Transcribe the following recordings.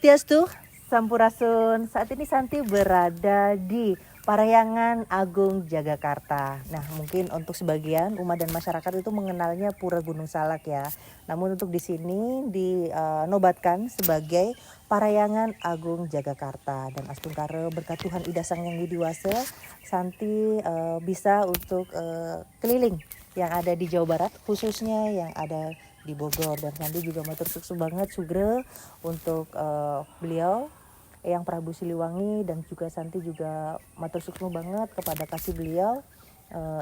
Swastiastu, Sampurasun. Saat ini Santi berada di Parahyangan Agung Jagakarta. Nah, mungkin untuk sebagian umat dan masyarakat itu mengenalnya Pura Gunung Salak ya. Namun untuk di sini dinobatkan sebagai Parahyangan Agung Jagakarta. Dan Astungkara berkat Tuhan Ida Sang Yang Widiwasa, Santi bisa untuk keliling yang ada di Jawa Barat, khususnya yang ada di Bogor. Dan Santi juga matur sukses banget sugre untuk beliau yang Prabu Siliwangi, dan juga Santi juga matur sukses banget kepada kasih beliau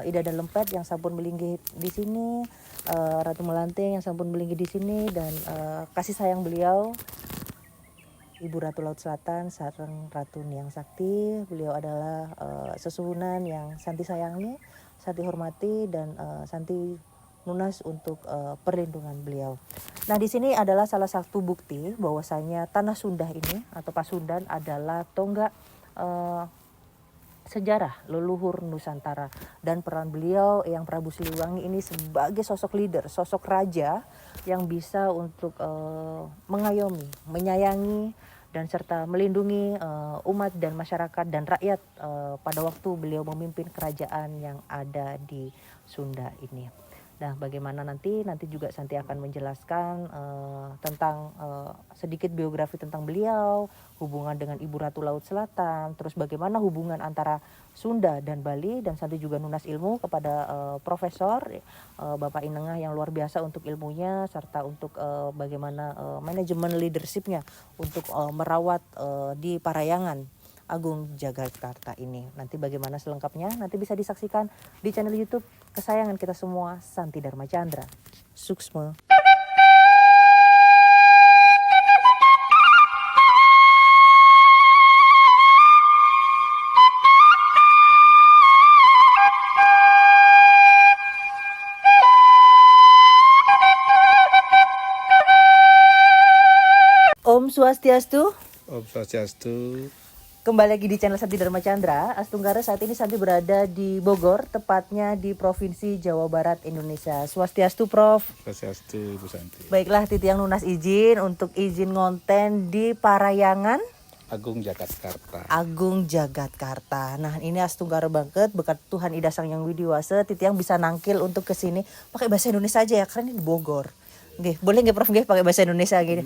Ida dan Lempet yang sampun melinggih di sini, Ratu Melanting yang sampun melinggih di sini, dan kasih sayang beliau Ibu Ratu Laut Selatan sareng Ratu Niang Sakti. Beliau adalah sesuhunan yang Santi sayangi, Santi hormati, dan Santi lunas untuk perlindungan beliau. Nah, di sini adalah salah satu bukti bahwasanya tanah Sunda ini atau Pasundan adalah tonggak sejarah leluhur Nusantara, dan peran beliau yang Prabu Siliwangi ini sebagai sosok leader, sosok raja yang bisa untuk mengayomi, menyayangi, dan serta melindungi umat dan masyarakat dan rakyat pada waktu beliau memimpin kerajaan yang ada di Sunda ini. Nah, bagaimana nanti juga Santi akan menjelaskan tentang sedikit biografi tentang beliau, hubungan dengan Ibu Ratu Laut Selatan, terus bagaimana hubungan antara Sunda dan Bali, dan Santi juga nunas ilmu kepada Profesor Bapak Inengah yang luar biasa untuk ilmunya, serta untuk bagaimana manajemen leadershipnya untuk merawat di Parahyangan Agung Jagakarta ini. Nanti bagaimana selengkapnya nanti bisa disaksikan di channel YouTube kesayangan kita semua, Santi Dharma Chandra. Suksma. Om Swastiastu. Om Swastiastu. Kembali lagi di channel Santi Dharma Chandra. Astunggara, saat ini Santi berada di Bogor, tepatnya di Provinsi Jawa Barat, Indonesia. Swastiastu, Prof. Swastiastu, Ibu Santi. Baiklah, Titi yang lunas izin untuk izin ngonten di Parahyangan Agung Jagakarta. Agung Jagakarta. Nah, ini Astunggara banget berkat Tuhan Ida Sang Yang Widiwasa, Titi yang bisa nangkil untuk kesini pakai bahasa Indonesia aja ya, karena ini di Bogor. Oke, boleh nggak Prof pakai bahasa Indonesia gini?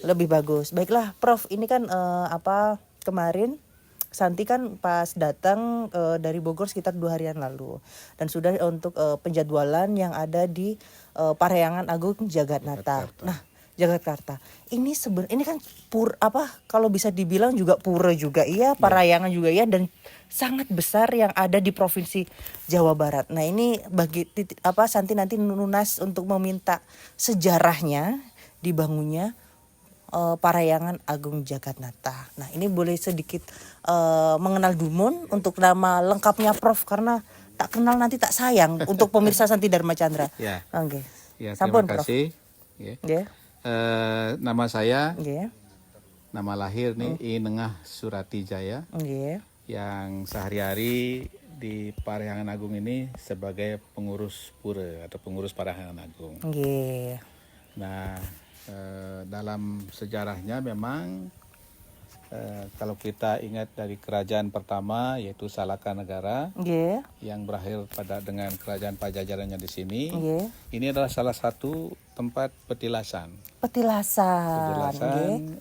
Lebih bagus. Baiklah, Prof. Ini kan kemarin Santi kan pas datang dari Bogor sekitar 2 harian lalu, dan sudah untuk penjadwalan yang ada di Parahyangan Agung Jagakarta. Nah, Jagakarta ini ini kan kalau bisa dibilang juga pura juga iya, Parahyangan juga iya, dan sangat besar yang ada di Provinsi Jawa Barat. Nah, ini bagi Santi nanti nunas untuk meminta sejarahnya dibangunnya Parahyangan Agung Jagakarta. Nah, ini boleh sedikit mengenal Dumon untuk nama lengkapnya Prof, karena tak kenal nanti tak sayang untuk pemirsa Santi Dharma Chandra. Ya. Oke. Ya, Sampun, terima kasih. Ya. Yeah. Nama saya, Yeah. nama lahir nih Inengah Surati Jaya, yang sehari-hari di Parahyangan Agung ini sebagai pengurus pura atau pengurus Parahyangan Agung. Nah, dalam sejarahnya memang kalau kita ingat dari kerajaan pertama yaitu Salaka Negara, yang berakhir dengan kerajaan Pajajarannya di sini. Ini adalah salah satu tempat petilasan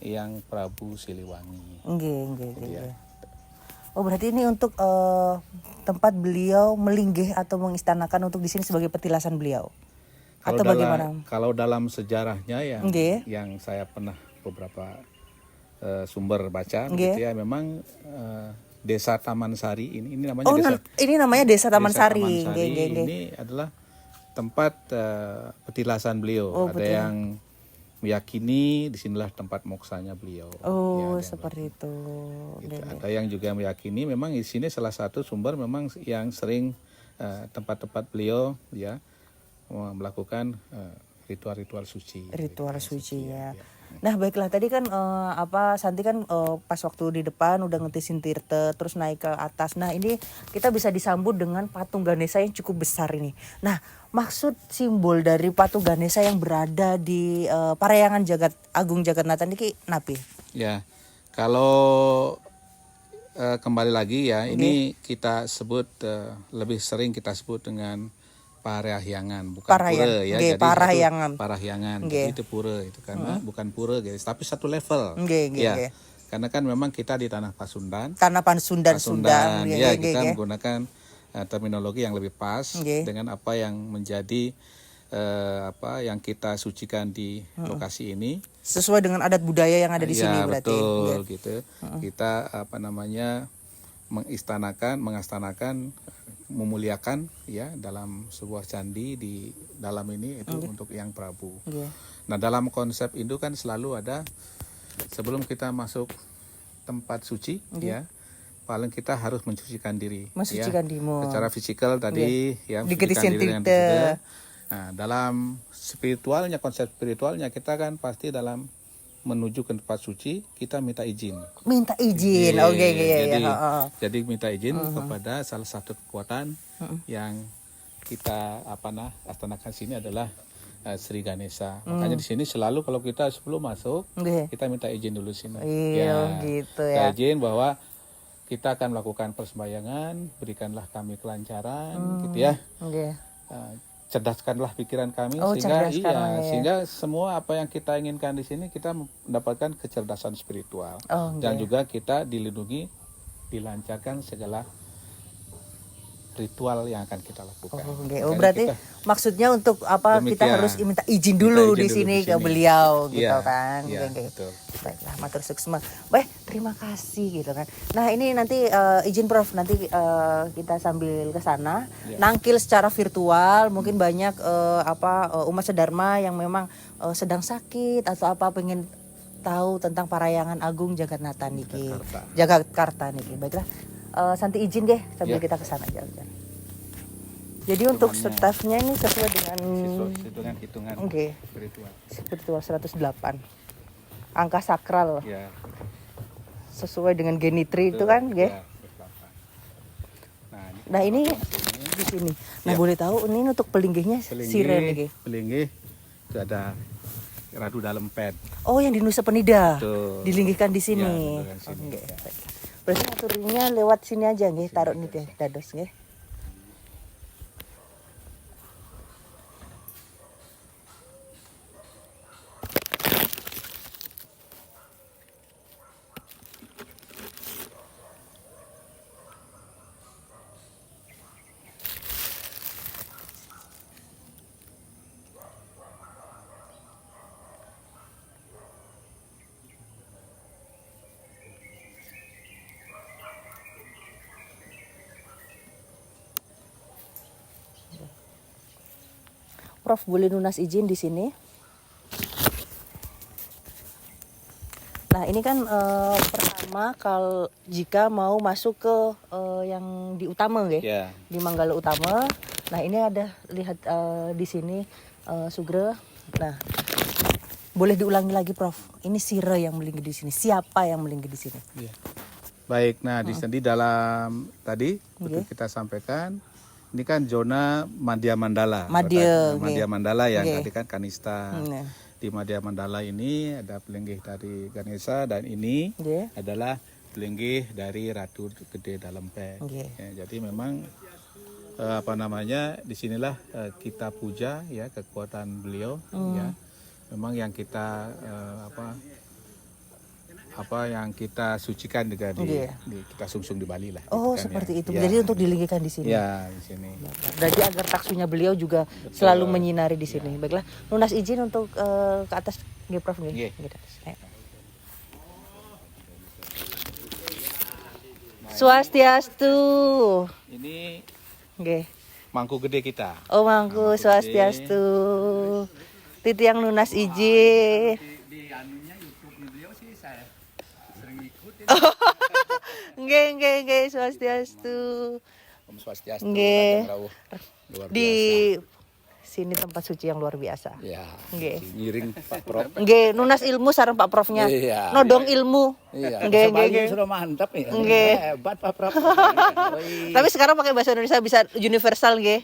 yang Prabu Siliwangi. Oh, berarti ini untuk tempat beliau melinggih atau mengistanakan untuk di sini sebagai petilasan beliau. Atau bagaimana? Kalau dalam sejarahnya yang saya pernah beberapa sumber baca, gitu ya, memang Desa Taman Sari ini namanya Desa Taman Sari. Ini adalah tempat petilasan beliau. Ada yang meyakini disinilah tempat moksanya beliau. Seperti itu. Gitu. Ada yang juga meyakini memang di sini salah satu sumber memang yang sering tempat-tempat beliau ya melakukan ritual-ritual suci. Ya. Nah, baiklah, tadi kan Santi kan pas waktu di depan udah ngetisin tirte terus naik ke atas. Nah, ini kita bisa disambut dengan patung Ganesha yang cukup besar ini. Nah, maksud simbol dari patung Ganesha yang berada di Parahyangan Agung Jagakarta ini napi? Ya, kalau kembali lagi ya, ini kita sebut lebih sering kita sebut dengan parahyangan, bukan pura ya. Jadi parahyangan. Jadi itu pura itu karena bukan pura guys, tapi satu level. Ya. Karena kan memang kita di tanah Pasundan. Tanah Pasundan. Ya, kita menggunakan terminologi yang lebih pas dengan apa yang menjadi apa yang kita sucikan di lokasi ini sesuai dengan adat budaya yang ada di sini berarti. Betul gitu. Kita apa namanya mengastanakan, memuliakan ya dalam sebuah candi di dalam ini itu untuk Yang Prabu. Nah, dalam konsep Hindu kan selalu ada sebelum kita masuk tempat suci ya paling kita harus mensucikan diri. Secara fisikal tadi ya mensucikan diri dengan fisikal. Nah, dalam spiritualnya, konsep spiritualnya kita kan pasti dalam menuju ke tempat suci kita minta izin. Jadi minta izin kepada salah satu kekuatan yang kita astanakan sini adalah Sri Ganesha. Makanya di sini selalu kalau kita sebelum masuk kita minta izin dulu sini. Minta izin bahwa kita akan melakukan persembahyangan, berikanlah kami kelancaran, gitu ya. Cerdaskanlah pikiran kami sehingga semua apa yang kita inginkan di sini kita mendapatkan kecerdasan spiritual dan juga kita dilindungi, dilancarkan segala ritual yang akan kita lakukan. Berarti maksudnya untuk apa demikian, kita harus minta izin dulu di sini ke beliau gitu kan. Betul. Baiklah, matur suksma. Baik, terima kasih gitu kan. Nah, ini nanti izin Prof, nanti kita sambil ke sana nangkil secara virtual, mungkin banyak umat sedharma yang memang sedang sakit atau apa pengen tahu tentang Parahyangan Agung Jagatnata niki. Jagakarta niki. Baiklah. Santi izin deh sambil kita ke sana jalan-jalan. Jadi untuk stafnya ini sesuai dengan hitungan spiritual 108. Angka sakral. Sesuai dengan genitri itu kan, Nah, ini di sini. Nah, boleh tahu ini untuk pelinggihnya sire niki. Pelinggih itu ada Ratu Dalempet. Oh, yang di Nusa Penida. Dilinggihkan di sini. Berarti aturnya lewat sini aja nggih, taruh nih deh dados nggih. Prof, boleh lunas izin di sini. Nah, ini kan pertama kalau jika mau masuk ke yang di utama di Manggala Utama. Nah, ini ada lihat di sini Sugro. Nah, boleh diulangi lagi Prof. Ini sire yang melinggi di sini. Siapa yang melinggi di sini? Baik, nah di dalam tadi kita sampaikan ini kan zona Madhya Mandala. Madhya Mandala yang tadi kan Kanista. Di Madhya Mandala ini ada pelinggih dari Ganesha dan ini adalah pelinggih dari Ratu Gede Dalempet. Jadi memang disinilah kita puja ya kekuatan beliau ya. Memang yang kita yang kita sucikan juga kita sungsung di Bali lah. Oh, gitu kan, seperti itu. Jadi untuk dilinggihkan di sini. Ya, di sini. Berarti agar taksunya beliau juga selalu menyinari di sini. Baiklah, lunas izin untuk ke atas nggih Prof nggih. Swastiastu. Ini nggih. Mangku gede kita. Oh, mangku Swastiastu. Titiang lunas izin. Di anunya YouTube beliau sih saya sering ikutin. Nggih, Swastiastu. Om Swastiastu. Nggih. Luar biasa. Di sini tempat suci yang luar biasa. Ya. Nggih. Ngiring Pak Prof. Nggih, nunas ilmu sareng Pak Profnya. Iya. Nodong ilmu. Iya. Nggih. Sudah mantap ya. Nggih. Hebat Pak Prof. Tapi sekarang pakai bahasa Indonesia bisa universal nggih.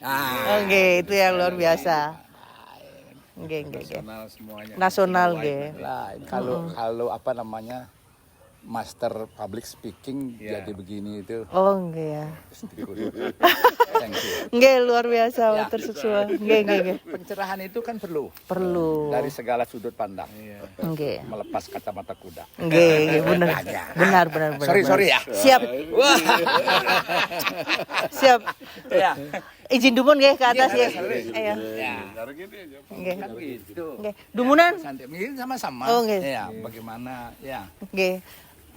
Nggih, itu yang luar biasa. Nggih, nggih, nggih. Nasional semuanya. Nasional nggih. Lah, kalau apa namanya? Master public speaking jadi begini itu. Oh, nggih ya. Thank you. Nggih, luar biasa matur suwun. Nggih, nggih, nggih. Pencerahan itu kan perlu Perlu. dari segala sudut pandang. Nggih. Melepas kacamata kuda. Nggih, bener. Benar, benar, benar. Sorry ya. Siap. Siap. Ya. Izin dumun nggih ke atas ya. Ayo. Ya. Nggih. Kan gitu. Nggih. Dumunan? Santai, ini sama-sama. Oh, nggih. Ya, bagaimana? Ya. Nggih.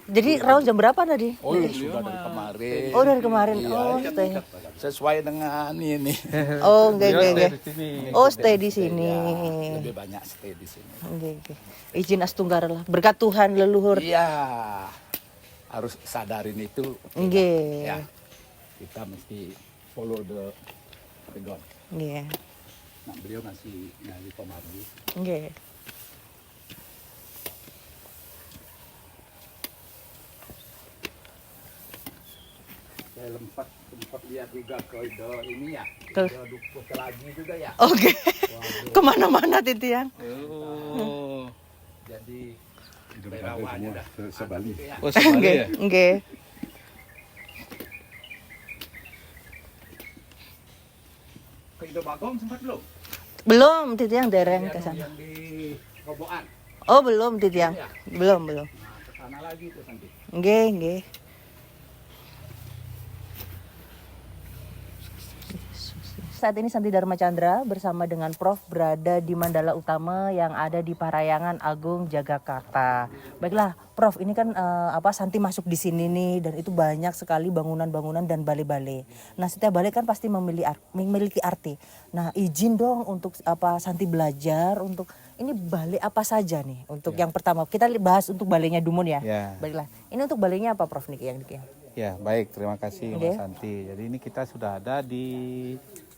Jadi rawuh jam berapa tadi? Oh, sudah dari kemarin. Oh, dari kemarin. Iya, Oh, stay. Sesuai dengan ini. Oh, nggih, nggih, nggih. Di sini. Oh, stay di sini. Lebih banyak stay di sini. Nggih, nggih. Izin astunggar lah. Berkat Tuhan leluhur. Iya. Harus sadarin itu. Nggih. Ya. Kita mesti follow the God. Nggih. Nah, beliau masih nyari pemadu. Nggih. Saya sempat lihat juga koridor ini ya. Ke- Koridor Dukuh lagi juga ya. Oke. Kemana-mana Titian. Oh. Jadi relawan udah sebalik ya. Oh, sekali Nggih, ya. nggih. Ke Indo Bagong sempat belum? Belum Titian dereng ke sana. Yang di Roboan. Oh, belum Titian. Belum, belum. Nah, ke sana lagi tuh nanti. Nggih, nggih. Saat ini Santi Dharma Chandra bersama dengan Prof berada di Mandala Utama yang ada di Parahyangan Agung Jagakarta. Baiklah, Prof, ini kan Santi masuk di sini nih dan itu banyak sekali bangunan-bangunan dan balai-balai. Nah, setiap balai kan pasti memiliki arti. Nah, izin dong untuk Santi belajar untuk ini balai apa saja nih? Untuk yang pertama kita bahas untuk balainya Dumun ya. Ya. Baiklah. Ini untuk balainya apa Prof Niki yang Niki? Ya, baik. Terima kasih Oke. Mas Santi. Jadi ini kita sudah ada di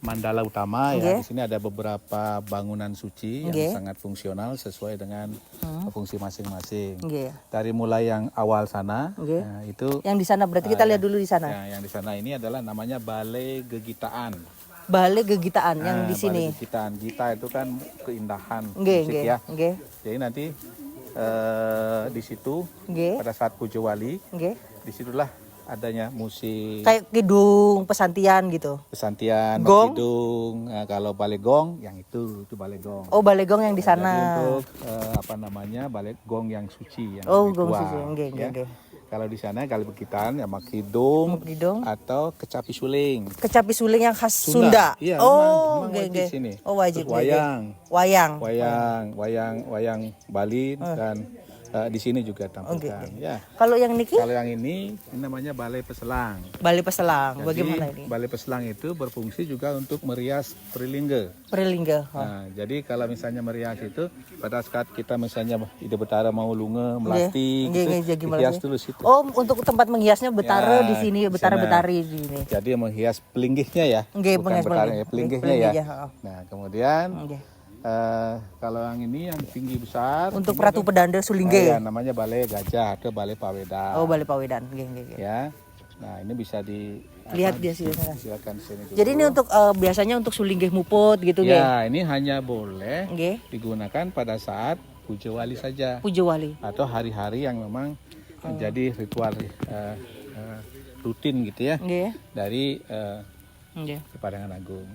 Mandala Utama Oke. ya. Di sini ada beberapa bangunan suci yang Oke. sangat fungsional sesuai dengan fungsi masing-masing. Nggih. Dari mulai yang awal sana, Oke. nah, itu Yang di sana berarti kita lihat dulu di sana. ya, yang di sana ini adalah namanya Balai Gegitaan. Balai Gegitaan yang di sini. Balai Gegitaan. Gita itu kan keindahan Nggih, musik nggih. ya. Nggih. Jadi nanti di situ Nggih. pada saat Pujo Wali, Nggih. disitulah adanya musik, Kayak kidung pesantian gitu. pesantian, Gong? kidung. Nah, kalau balai gong, yang itu balai gong. Oh, balai gong yang di Jadi sana. untuk balai gong yang suci, yang Oh, ritual, gong suci. Nggih, nggih, ya. nggih. Kalau di sana kalau Gegitaan ya sama kidung Kidung. atau kecapi suling. Kecapi suling yang khas Sunda. Iya, Oh, memang nggih, wajib nggih. sini. Oh, wajib. Terus nggih, nggih. wayang Bali dan di sini juga tampilkan. Ya. Kalau yang niki Kalau yang ini namanya Balai Peselang. Balai Peselang. Jadi, Bagaimana ini? Balai Peselang itu berfungsi juga untuk merias Prilingga. Prilingga. Nah, jadi kalau misalnya merias itu pada saat kita misalnya Ida Betara mau lunge, melasti, Nggih, nggih, gitu, jagi dihias melasti. dulu situ. Oh, untuk tempat menghiasnya betara Ya, di sini, di betara-betari di sini. Jadi menghias pelinggihnya ya, Nggih, bukan menghias betara ya, pelinggih. pelinggihnya ya. Pelinggih, oh. Nah, kemudian Nggih. kalau yang ini yang tinggi besar, Untuk ini Ratu Pedanda Sulingge. ya, namanya Balai Gajah atau Balai Pawedan. Oh, Balai Pawedan. Nggih, nggih, nggih. Ya, nah ini bisa di Lihat dia sini. silakan sini dulu. Jadi ini untuk biasanya untuk Sulingge Muput gitu nggih. Ya, ini hanya boleh Nggih. digunakan pada saat Pujo Wali saja Pujo Wali. atau hari-hari yang memang menjadi ritual rutin gitu ya Nggih. dari Nggih. Parahyangan Agung.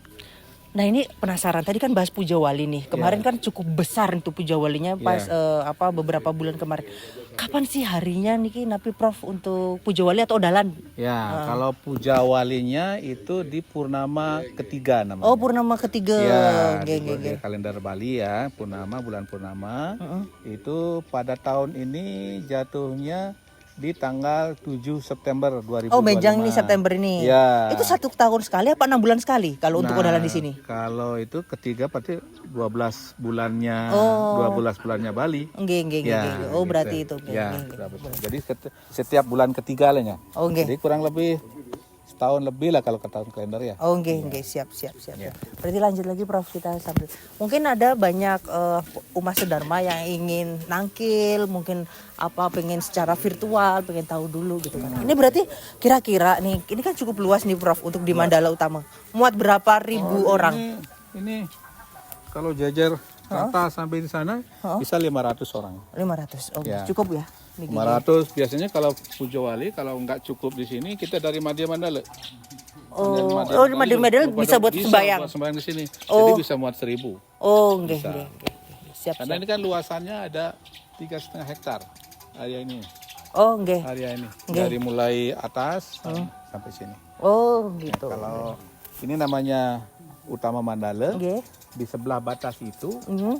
Nah, ini penasaran tadi kan bahas Pujo Wali nih. Kemarin kan cukup besar itu Pujo Walinya pas beberapa bulan kemarin. Kapan sih harinya niki Napi Prof untuk Pujo Wali atau Dalan? Ya, kalau Puja Walinya itu di Purnama ketiga namanya. Oh, purnama ketiga. Ya, Nggih, di nggih, nggih. kalender Bali ya, bulan purnama. Itu pada tahun ini jatuhnya di tanggal 7 September 2025. Oh, Mejang ini September ini. Ya. Itu 1 tahun sekali apa 6 bulan sekali kalau untuk Odalan di sini? Kalau itu ketiga berarti 12 bulannya Oh. 12 bulannya Bali. Nggih, nggih, nggih, nggih. Oh, gitu. berarti itu. Nggih, Ya, nggih, nggih. betul. Jadi setiap bulan ketiga lah ya. Oh, nggih. Jadi kurang lebih setahun lebih lah kalau ke tahun kalender ya. Oh, nggih, nggih, siap. Berarti lanjut lagi Prof, kita sambil. Mungkin ada banyak umat sedharma yang ingin nangkil, mungkin pengen secara virtual, pengen tahu dulu gitu kan. Ini berarti kira-kira nih, ini kan cukup luas nih Prof untuk di Mandala Utama. Muat berapa ribu orang? Ini kalau jajar ke atas sampai di sana bisa 500 orang. 500. Oh, Ya. cukup ya. Niki. 500 biasanya kalau Pujo Wali, kalau nggak cukup di sini kita dari Madya Mandala. Oh, di Madya bisa buat sembayang. Buat sembayang di sini. Jadi bisa muat 1000. Oh, nggih, nggih. Siap. Karena ini kan luasannya ada 3,5 hektar area ini. Oh, nggih. Area ini dari mulai atas sampai sini. Oh, gitu. Kalau ini namanya Utama Mandala. Nggih. Di sebelah batas itu,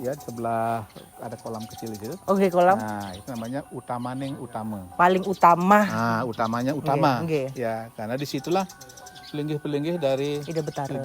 ya sebelah ada kolam kecil itu. Oke, kolam. Nah, itu namanya Utamaneng Utama. Paling utama. Nah, utamanya utama. Nggih. Ya, karena disitulah pelinggih-pelinggih dari Ida Betara.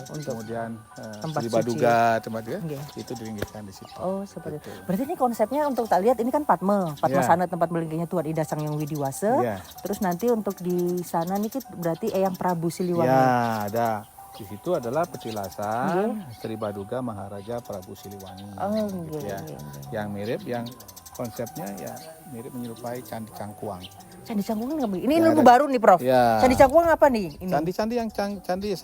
Kemudian tempat Sri Baduga, tempat dia, Nggih. itu dilinggihkan di situ. Oh, seperti itu. Berarti ini konsepnya untuk tak lihat ini kan Padma Ya. sana tempat melinggihnya Tuan Ida Sang Hyang Widiwasa. Ya. Terus nanti untuk di sana nih berarti Eyang Prabu Siliwangi. Ya, ada. Di situ adalah petilasan Sri Baduga Maharaja Prabu Siliwangi. Oh, gitu ya. Yang mirip, yang konsepnya ya mirip menyerupai Candi Cangkuang. Candi Cangkuang ini ilmu baru nih, Prof. Ya. Candi Cangkuang apa nih? Ini? Candi-candi yang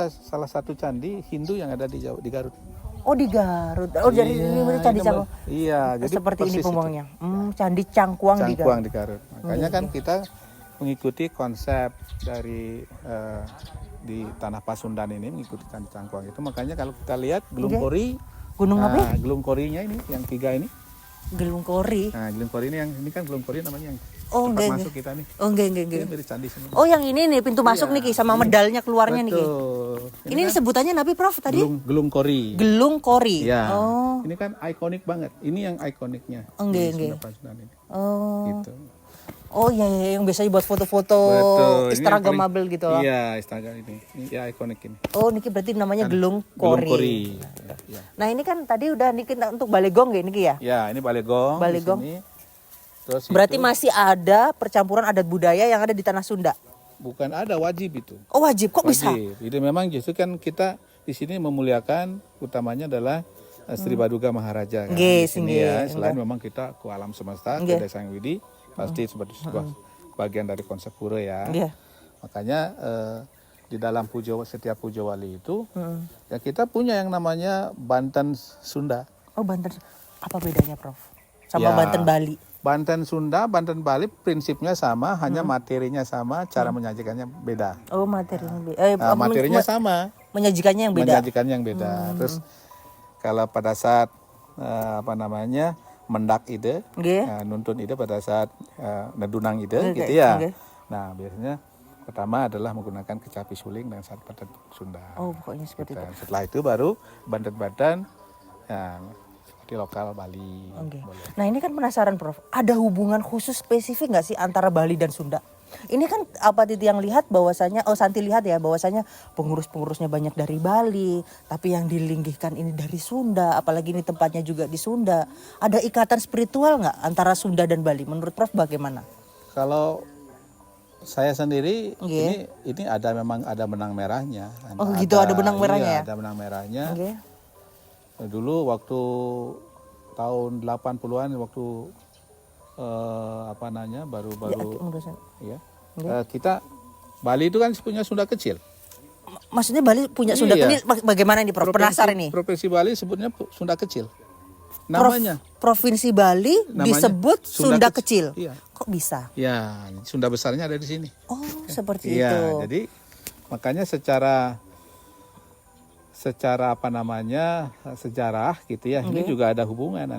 salah satu candi Hindu yang ada di Garut. Oh, di Garut. Oh, jadi ini Candi Cangkuang. Iya, jadi Seperti ini persis pembuangnya. Candi Cangkuang, Cangkuang di Garut. Makanya kan kita mengikuti konsep dari di Tanah Pasundan ini, mengikuti Candi Cangkuang itu. Makanya kalau kita lihat Gelungkori, Gunung apa? Gelungkorinya ini yang 3 ini. Gelungkori. Nah, Gelungkori ini kan Gelungkori namanya yang Oh, tempat nggih, masuk kita nih. Oh, nggih. Ini dari candi sini. Oh, yang ini nih pintu masuk nih Ki, sama medalnya keluarnya nih Ki. Betul. Ini sebutannya Nabi Prof tadi? Gelungkori. Gelungkori. Ya. Oh. Ini kan ikonik banget. Ini yang ikoniknya. Oh, nggih, di nggih. Sunda Pasundan ini. Oh. Gitu. Oh iya, yang biasanya buat foto-foto Betul. Ini yang Instagramable gitu loh. Iya, Instagram ini. Ini ya ikonik ini. Oh, niki berarti namanya Gelungkori. Gelungkori. Ya. Nah, ini kan tadi udah niki untuk Balegong ya niki ya? Ya, ini Balegong. Balegong. Di sini. Terus Berarti itu, masih ada percampuran adat budaya yang ada di tanah Sunda. bukan ada, wajib itu. Oh, wajib kok bisa? Wajib. Jadi memang justru kan kita di sini memuliakan utamanya adalah Sri Baduga Maharaja kan. Nggih, Di sini nggih, ya. Selain memang kita ke alam semesta, ke Nggih. Desa Hyang Widi, pasti sebagai sebuah bagian dari konsep pura ya. Iya. Makanya di dalam setiap pujo wali itu ya kita punya yang namanya Banten Sunda. Oh, Banten. Apa bedanya, Prof? Sama Ya. Banten Bali. Banten Sunda, Banten Bali prinsipnya sama, hanya materinya sama, cara menyajikannya beda. Oh, materinya beda. Materinya sama, Menyajikannya yang beda. menyajikannya yang beda. Terus kalau pada saat mendak ide, Nggih. nuntun ide pada saat nedunang ide, Nggih, gitu ya. nggih. Nah biasanya pertama adalah menggunakan kecapi suling dan saat Banten Sunda. Oh, pokoknya seperti itu. Dan setelah itu baru Banten-Banten ya, seperti lokal Bali. Oke. Boleh. Nah, ini kan penasaran, Prof. Ada hubungan khusus spesifik nggak sih antara Bali dan Sunda? Ini kan apa Titi yang lihat bahwasanya, Santi lihat ya bahwasanya pengurus-pengurusnya banyak dari Bali, tapi yang dilinggihkan ini dari Sunda, apalagi ini tempatnya juga di Sunda. Ada ikatan spiritual nggak antara Sunda dan Bali? Menurut Prof bagaimana? Kalau saya sendiri Nggih. ini memang ada benang merahnya. Oh, gitu, ada benang merahnya ya? Ada benang merahnya. Oke. Dulu waktu tahun 80-an waktu baru-baru ya. Kita Bali itu kan punya Sunda kecil. Maksudnya Bali punya Sunda Iya. ini bagaimana ini, Prof? Penasaran nih. Provinsi Bali sebutnya Sunda kecil. Namanya. Provinsi Bali Namanya disebut Sunda Sunda kecil. Iya. Kok bisa? Ya, Sunda besarnya ada di sini. Oh, seperti Iya, itu. jadi makanya secara sejarah gitu ya. Ini juga ada hubungan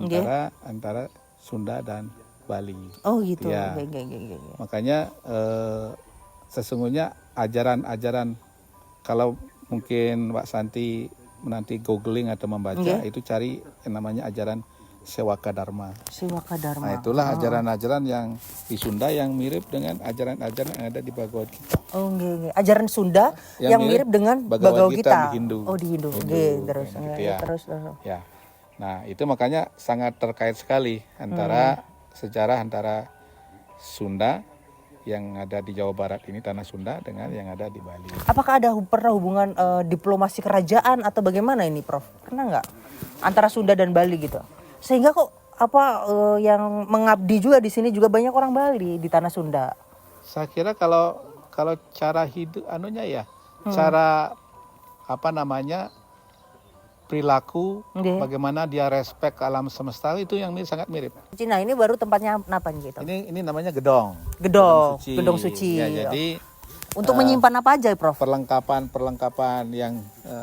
antara Sunda dan Bali. Oh, gitu. Ya. Oke. Makanya sesungguhnya ajaran-ajaran, kalau mungkin Mbak Santi nanti googling atau membaca, itu cari yang namanya ajaran Sewaka Dharma. Sewaka Dharma. Nah, itulah ajaran-ajaran yang di Sunda yang mirip dengan ajaran-ajaran yang ada di Bhagavad Gita. Oh, nggih. Ajaran Sunda yang mirip dengan Bhagavad Gita. Di Hindu. Oh, di Hindu. Hindu, Nggih, terus. gitu ya. Terus. Ya. Nah, itu makanya sangat terkait sekali antara sejarah antara Sunda yang ada di Jawa Barat ini, tanah Sunda, dengan yang ada di Bali. Apakah ada pernah hubungan diplomasi kerajaan atau bagaimana ini, Prof? Pernah nggak antara Sunda dan Bali gitu? Sehingga kok yang mengabdi juga di sini juga banyak orang Bali di tanah Sunda. Saya kira kalau cara hidup cara perilaku, Nggih. bagaimana dia respect ke alam semesta itu yang sangat mirip. Cina ini baru tempatnya apa nih gitu? Ini namanya gedong. Gedong suci. Ya, jadi Untuk menyimpan apa aja, Prof? perlengkapan yang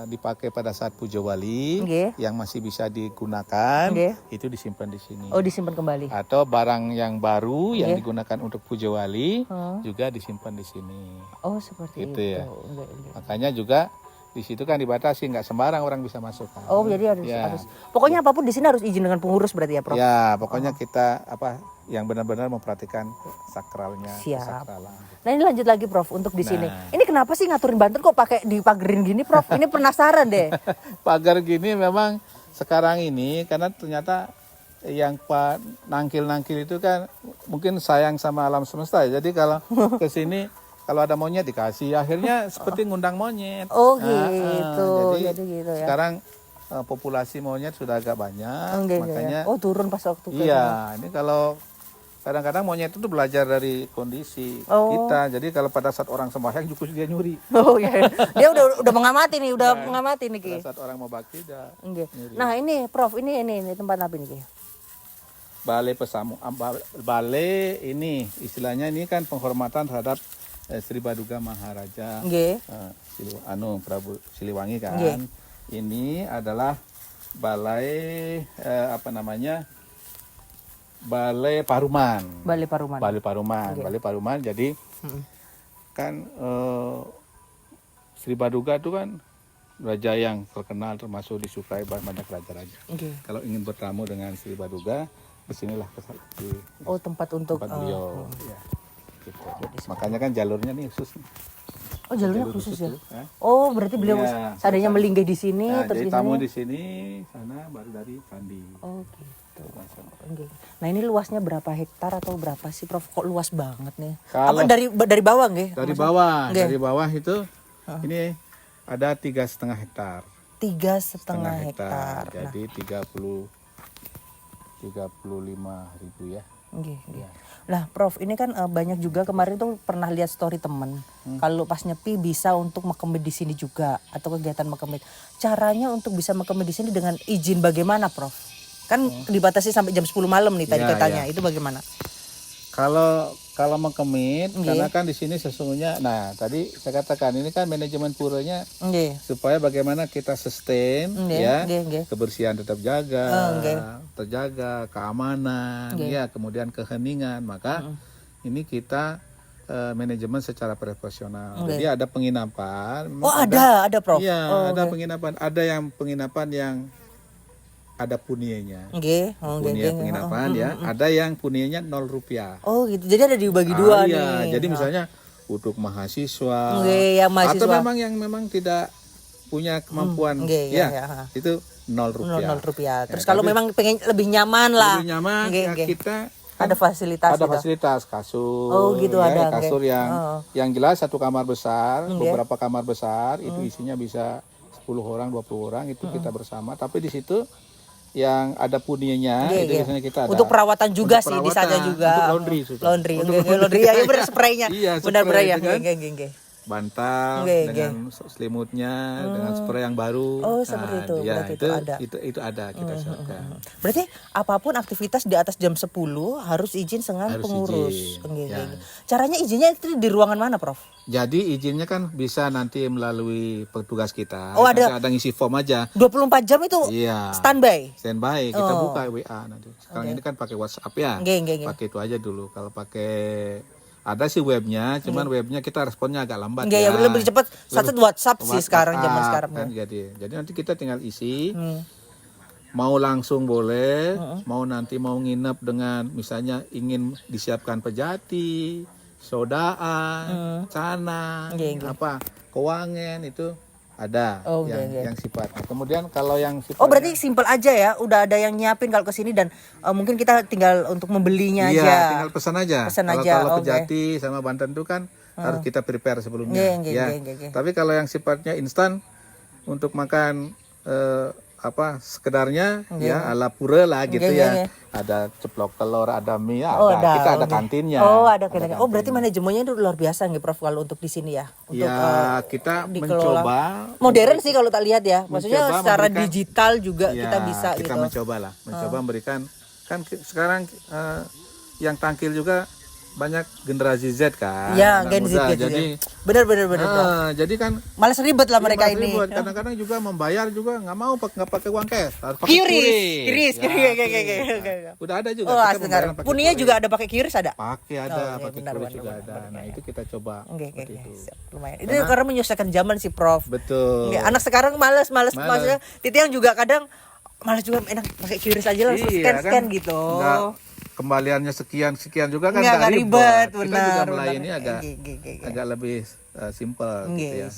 dipakai pada saat puja wali Nggih. yang masih bisa digunakan Nggih. itu disimpan di sini. Oh, disimpan kembali. Atau barang yang baru yang Nggih. digunakan untuk puja wali Hmm. juga disimpan di sini. Oh, seperti Gitu itu. ya. Nggih. Makanya juga di situ kan dibatasi, nggak sembarang orang bisa masuk kan. Oh, jadi Ya. harus. Pokoknya apapun di sini harus izin dengan pengurus berarti ya, Prof? Ya, pokoknya kita yang benar-benar memperhatikan sakralnya. Siap. kesakralan. Nah, ini lanjut lagi, Prof, untuk di sini. Nah. Ini kenapa sih ngaturin banten kok pakai dipagerin gini, Prof? Ini penasaran deh. Pagar gini memang sekarang ini karena ternyata yang nangkil-nangkil itu kan mungkin sayang sama alam semesta ya. Jadi kalau ke sini kalau ada monyet dikasih, akhirnya seperti ngundang monyet. Oh, Nah, gitu. jadi gitu ya. sekarang populasi monyet sudah agak banyak, Nggih, makanya oh, turun pas waktu ke iya, ini kalau kadang-kadang monyet itu belajar dari kondisi Oh. kita. Jadi kalau pada saat orang sembahyang juga dia nyuri. Oh iya, dia udah mengamati nih, mengamati nih Ki. Pada saat orang mau bakti dia Nggih. nyuri. Nah ini Prof, ini tempat apa nih Ki? Balai balai ini istilahnya ini kan penghormatan terhadap Sri Baduga Maharaja Nggih. Prabu Siliwangi kan. Nggih. Ini adalah balai Balai Paruman. Balai Paruman. Balai Paruman. Nggih. Balai Paruman. Jadi kan Sri Baduga itu kan raja yang terkenal termasuk disukai banyak raja-raja. Nggih. Kalau ingin bertamu dengan Sri Baduga, kesinilah Oh, tempat untuk tempat beliau. Ya, gitu. Makanya kan jalurnya nih khusus. Oh, jalurnya Jalur khusus ya. tuh, ya. Oh, berarti beliau Iya, seandainya melinggih di sini Nah, terus jadi di tamu sini. di sini, sana baru dari candi. Oh, gitu. Nggih. Nah, ini luasnya berapa hektar atau berapa sih Prof? Kok luas banget nih? Kalau- Apa dari bawah nggih? Dari bawah, Nggih. dari bawah itu ini ada 3,5 hektar. 3,5 hektar. Nah, Jadi 35.000 ya. nggih. Nah, Prof, ini kan banyak juga kemarin tuh pernah lihat story temen. Kalau pas nyepi bisa untuk mekemit di sini juga atau kegiatan mekemit. Caranya untuk bisa mekemit di sini dengan izin bagaimana, Prof? Kan dibatasi sampai jam 10 malam nih tadi Ya, katanya. Itu bagaimana? Kalau mekemit, Nggih. karena kan di sini sesungguhnya, nah tadi saya katakan ini kan manajemen puranya Nggih. supaya bagaimana kita sustain Nggih, ya nggih. kebersihan tetap jaga, Nggih. terjaga keamanan, ya kemudian keheningan, maka ini kita manajemen secara profesional. Jadi ada penginapan. Oh, ada Prof. Iya, Oh, ada nggih. penginapan. Ada yang penginapan yang ada punianya. Nggih. Oh, nggih, Punia nggih. penginapan ya. Ada yang punianya 0 rupiah. Oh, gitu. Jadi ada dibagi dua Iya, nih. jadi misalnya untuk mahasiswa, Nggih, yang mahasiswa. atau memang tidak punya kemampuan, nggih, ya, ya. itu 0 rupiah. 0 rupiah. Terus Ya, kalau tapi memang pengen lebih nyaman lah. lebih nyaman, Nggih, ya nggih. kita Ada fasilitas ada gitu. fasilitas kasur, Oh, gitu, ya, ada, kasur nggih. yang jelas satu kamar besar, Nggih. beberapa kamar besar, itu isinya bisa 10 orang, 20 orang, itu kita bersama. Tapi di situ yang ada punianya, Nggih, itu nggih. biasanya kita ada. Untuk perawatan juga Untuk sih di sana perawatan, juga. untuk laundry sudah. Laundry, Untuk nggih, laundry ya, benar spraynya. Iya, Benar spray ya, itu kan. nggih. Bantal Nggih, dengan selimutnya, dengan spray yang baru. Oh, seperti itu. Ya, Berarti itu ada. Itu ada kita siapkan. Berarti apapun aktivitas di atas jam 10 harus izin dengan Harus pengurus. izin, Nggih, ya. nggih. Caranya izinnya itu di ruangan mana, Prof? Jadi izinnya kan bisa nanti melalui petugas kita. Oh, Nanti ada. ada ngisi form aja. 24 jam itu Iya. standby. Standby, kita Oh. buka WA nanti. Sekarang ini kan pakai WhatsApp ya. Nggih. Pakai itu aja dulu. Kalau pakai ada sih webnya, cuman webnya kita responnya agak lambat Nggih, ya. ya lebih cepat. Satu WhatsApp sih sekarang zaman WhatsApp sekarang. kan jadi nanti kita tinggal isi. Mau langsung boleh, mau nanti mau nginep dengan misalnya ingin disiapkan pejati, sodaan, canang, kewangen itu ada Oh, yang sifatnya. Kemudian kalau yang sifatnya Oh, berarti simpel aja ya, udah ada yang nyiapin kalau ke sini dan mungkin kita tinggal untuk membelinya iya, aja. tinggal pesan aja. Pesan Kalau aja, kalau oke. pejati sama Banten itu kan harus kita prepare sebelumnya. Nggih, ya. nggih. Tapi kalau yang sifatnya instan untuk makan sekedarnya ya ala pura lah gitu ya. Ada ceplok telur, ada mie, kita ada kantinnya. Oh, ada kantinnya. Oh, berarti manajemennya itu luar biasa nih Prof kalau untuk di sini ya. Untuk ya kita dikelola. mencoba modern sih kalau tak lihat ya. Maksudnya secara digital juga ya, kita bisa kita gitu. mencoba memberikan kan sekarang yang tampil juga banyak generasi Z kan. Ya, anak Gen Z. muda. Jadi benar. jadi kan malas ribet lah mereka ini. Kadang-kadang juga membayar juga nggak mau nggak pakai uang cash, harus pakai QRIS. Udah ada juga. Oh, kita astaga. pakai Punia QRIS. juga ada pakai QRIS ada? Pakai ada, pakai benar, QRIS juga ada. Nah, itu kita coba. Itu. Lumayan. Itu karena menyusahkan zaman sih, Prof. Betul. Anak sekarang malas. Maksudnya Titiang juga kadang malas juga enak pakai QRIS aja langsung scan kan? gitu. Kembaliannya sekian juga kan nggak ribet. Kita juga melayani agak lebih simple gitu ya.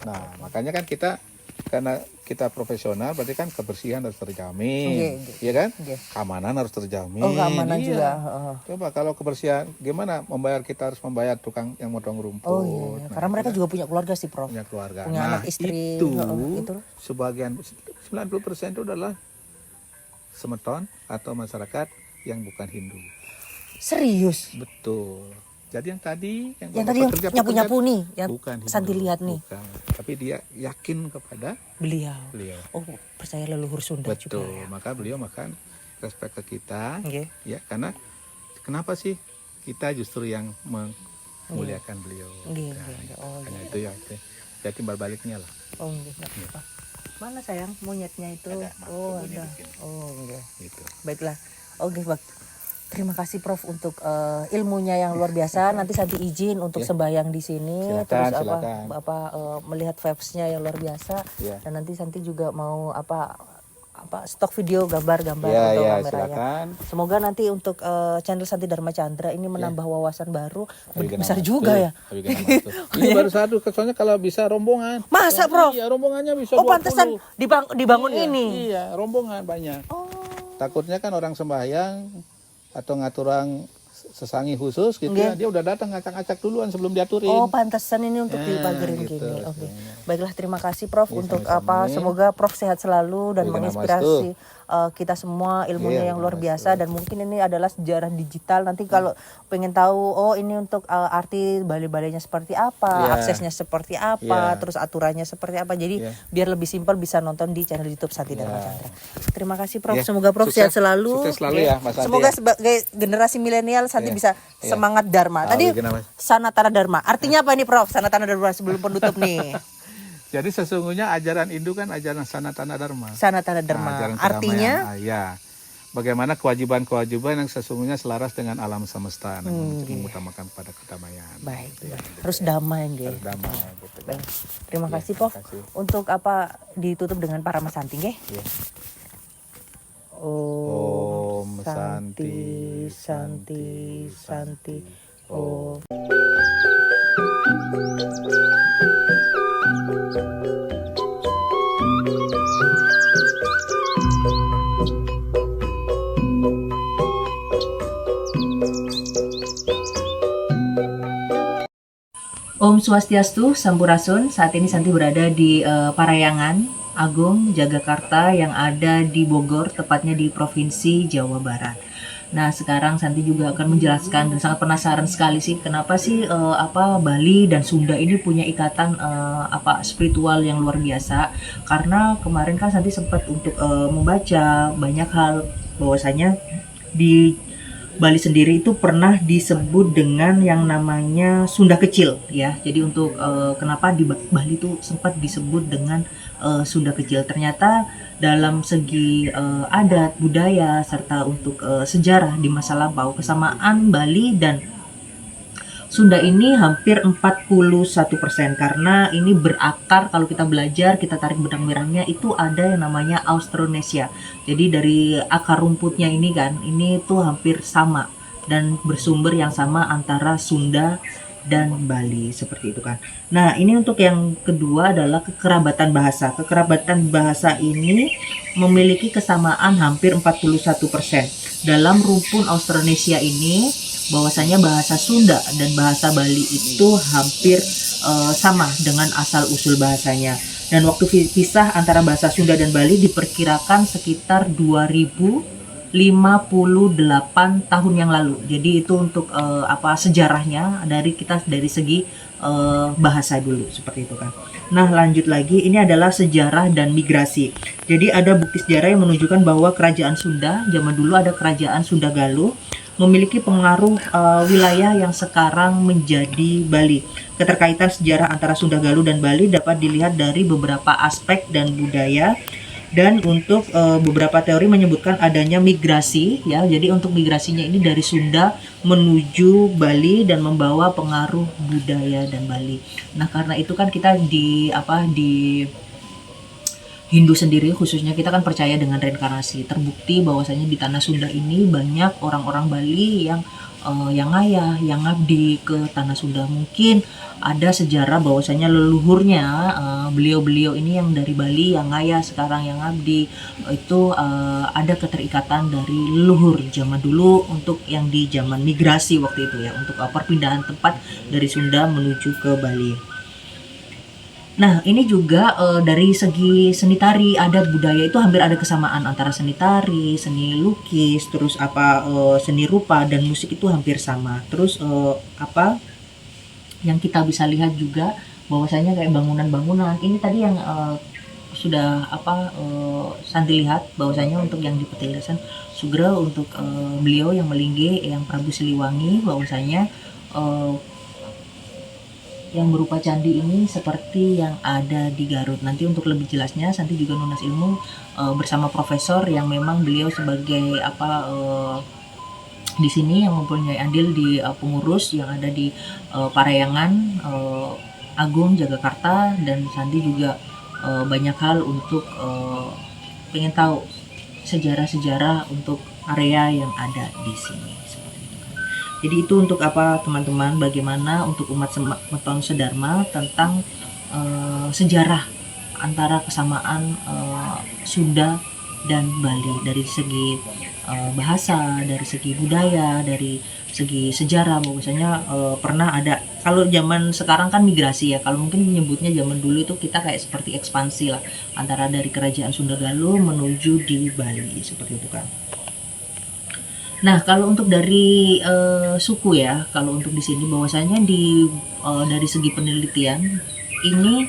Nah, makanya kan kita karena kita profesional berarti kan kebersihan harus terjamin, ya kan? Keamanan harus terjamin. Oh, keamanan juga. Coba kalau kebersihan gimana kita harus membayar tukang yang motong rumput. Oh iya, karena mereka juga punya keluarga sih, Prof. Punya keluarga. Punya anak istri. Itu sebagian 90% itu adalah semeton atau masyarakat yang bukan Hindu. Serius? Betul. Jadi yang tadi yang nyapu-nyapu nih, yang bukan Santi Hindu, lihat nih. bukan. Tapi dia yakin kepada beliau. Oh, percaya leluhur Sunda betul. juga. Ya. Maka beliau respect ke kita. Ya, karena kenapa sih kita justru yang memuliakan beliau. Hanya itu ya. Jadi timbal baliknya lah. Oh, apa? Mana sayang monyetnya itu? Ada. Oh, enggak. Gitu. Baiklah. Oke, terima kasih Prof untuk ilmunya yang luar biasa. Nanti Santi izin untuk sembahyang di sini. Silakan. Melihat vibes-nya yang luar biasa. Dan nanti Santi juga mau stok video gambar-gambar untuk kameranya. Silakan. Semoga nanti untuk channel Santi Dharma Chandra ini menambah wawasan baru. Besar juga ya. Ini baru satu, soalnya kalau bisa rombongan. Masa Prof? Iya, rombongannya bisa. Oh, pantesan dibangun ini. Iya, rombongan banyak. Takutnya kan orang sembahyang atau ngatur orang sesangi khusus gitu ya, dia udah datang ngacak-ngacak duluan sebelum diaturin. Oh, pantesan ini untuk dipagerin gini. Oke. Baiklah, terima kasih Prof untuk semoga Prof sehat selalu dan menginspirasi kita semua ilmunya yang luar biasa dan mungkin ini adalah sejarah digital. Nanti kalau pengen tahu ini untuk arti balai-balainya seperti apa, aksesnya seperti apa, terus aturannya seperti apa. Jadi biar lebih simpel bisa nonton di channel YouTube Santi Dharma Chandra. Terima kasih Prof. Semoga Prof sehat selalu. Sukses selalu ya Mas Santi. Semoga sebagai generasi milenial Santi bisa semangat Dharma. Tadi Sanatana Dharma. Artinya apa nih Prof? Sanatana Dharma sebelum penutup nih. Jadi sesungguhnya ajaran Hindu kan ajaran Sanatana Dharma. Sanatana Dharma. Artinya bagaimana kewajiban-kewajiban yang sesungguhnya selaras dengan alam semesta dan mengutamakan pada kedamaian. Baik. Harus damai gitu. Harus damai gitu. Baik. Terima kasih Prof. Untuk ditutup dengan para Mas Santi nggih? Om Santi Santi Santi Om. Om Swastiastu, Sampurasun. Saat ini Santi berada di Parayangan Agung Jagakarta yang ada di Bogor, tepatnya di Provinsi Jawa Barat. Nah, sekarang Santi juga akan menjelaskan dan sangat penasaran sekali sih kenapa sih Bali dan Sunda ini punya ikatan spiritual yang luar biasa. Karena kemarin kan Santi sempat untuk membaca banyak hal bahwasanya di Bali sendiri itu pernah disebut dengan yang namanya Sunda Kecil ya. Jadi untuk kenapa di Bali itu sempat disebut dengan Sunda Kecil. Ternyata dalam segi adat, budaya serta untuk sejarah di masa lampau, kesamaan Bali dan Sunda ini hampir 41% karena ini berakar, kalau kita belajar, kita tarik benang merahnya itu ada yang namanya Austronesia. Jadi dari akar rumputnya ini kan, ini tuh hampir sama dan bersumber yang sama antara Sunda dan Bali, seperti itu kan. Nah, ini untuk yang kedua adalah kekerabatan bahasa. Kekerabatan bahasa ini memiliki kesamaan hampir 41%. Dalam rumpun Austronesia ini bahwasanya bahasa Sunda dan bahasa Bali itu hampir sama dengan asal usul bahasanya. Dan waktu pisah antara bahasa Sunda dan Bali diperkirakan sekitar 2058 tahun yang lalu. Jadi itu untuk sejarahnya dari segi bahasa dulu seperti itu kan. Nah, lanjut lagi, ini adalah sejarah dan migrasi. Jadi ada bukti sejarah yang menunjukkan bahwa kerajaan Sunda zaman dulu ada kerajaan Sunda Galuh memiliki pengaruh wilayah yang sekarang menjadi Bali. Keterkaitan sejarah antara Sunda Galuh dan Bali dapat dilihat dari beberapa aspek dan budaya. Dan untuk beberapa teori menyebutkan adanya migrasi ya. Jadi untuk migrasinya ini dari Sunda menuju Bali dan membawa pengaruh budaya dan Bali. Nah, karena itu kan kita di Hindu sendiri khususnya kita kan percaya dengan reinkarnasi. Terbukti bahwasanya di tanah Sunda ini banyak orang-orang Bali yang ngayah, yang ngabdi ke tanah Sunda. Mungkin ada sejarah bahwasanya leluhurnya beliau-beliau ini yang dari Bali yang ngayah sekarang yang ngabdi itu ada keterikatan dari leluhur zaman dulu untuk yang di zaman migrasi waktu itu ya, untuk perpindahan tempat dari Sunda menuju ke Bali. Nah, ini juga dari segi seni tari, adat budaya itu hampir ada kesamaan antara seni tari, seni lukis, terus seni rupa dan musik itu hampir sama. Terus yang kita bisa lihat juga bahwasanya kayak bangunan-bangunan ini tadi yang sudah Santi lihat bahwasanya untuk yang di Petilasan Sugro untuk beliau yang melinggi yang Prabu Siliwangi bahwasanya yang berupa candi ini seperti yang ada di Garut. Nanti untuk lebih jelasnya Santi juga nunas ilmu bersama profesor yang memang beliau sebagai di sini yang mempunyai andil di pengurus yang ada di Parahyangan Agung Jagakarta, dan Santi juga banyak hal untuk pengen tahu sejarah-sejarah untuk area yang ada di sini. Jadi itu untuk teman-teman, bagaimana untuk umat Weton Sedharma tentang sejarah antara kesamaan Sunda dan Bali dari segi bahasa, dari segi budaya, dari segi sejarah. Bahwasanya pernah ada, kalau zaman sekarang kan migrasi ya, kalau mungkin menyebutnya zaman dulu itu kita kayak seperti ekspansi lah antara dari kerajaan Sunda Galuh menuju di Bali seperti itu kan. Nah, kalau untuk dari suku ya, kalau untuk di sini bahwasanya dari segi penelitian ini